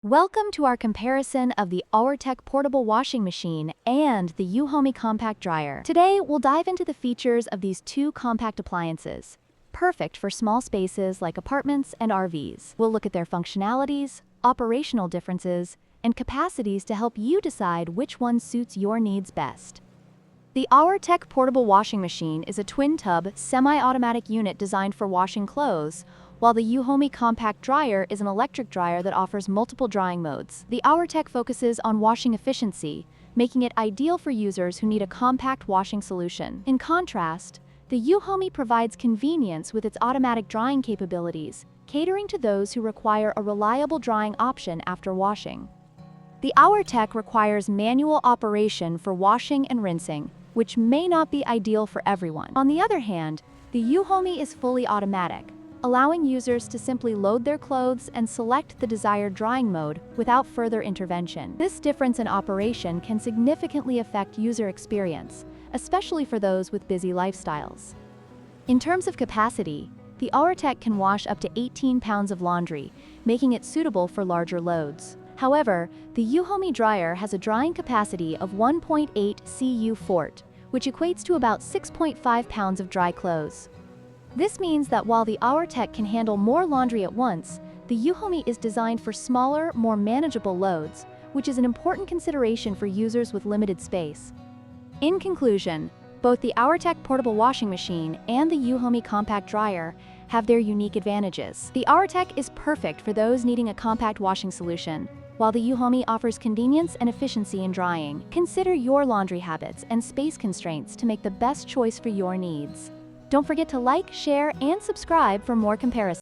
Welcome to our comparison of the Auertech Portable Washing Machine and the Euhomy Compact Dryer. Today, we'll dive into the features of these two compact appliances, perfect for small spaces like apartments and RVs. We'll look at their functionalities, operational differences, and capacities to help you decide which one suits your needs best. The Auertech Portable Washing Machine is a twin-tub, semi-automatic unit designed for washing clothes, while the Euhomy Compact Dryer is an electric dryer that offers multiple drying modes. The Auertech focuses on washing efficiency, making it ideal for users who need a compact washing solution. In contrast, the Euhomy provides convenience with its automatic drying capabilities, catering to those who require a reliable drying option after washing. The Auertech requires manual operation for washing and rinsing, which may not be ideal for everyone. On the other hand, the Euhomy is fully automatic, allowing users to simply load their clothes and select the desired drying mode without further intervention. This difference in operation can significantly affect user experience, especially for those with busy lifestyles. In terms of capacity, the Auertech can wash up to 18 pounds of laundry, making it suitable for larger loads. However, the Euhomy dryer has a drying capacity of 1.8 cu fort, which equates to about 6.5 pounds of dry clothes. This means that while the Auertech can handle more laundry at once, the Euhomy is designed for smaller, more manageable loads, which is an important consideration for users with limited space. In conclusion, both the Auertech Portable Washing Machine and the Euhomy Compact Dryer have their unique advantages. The Auertech is perfect for those needing a compact washing solution, while the Euhomy offers convenience and efficiency in drying. Consider your laundry habits and space constraints to make the best choice for your needs. Don't forget to like, share, and subscribe for more comparisons.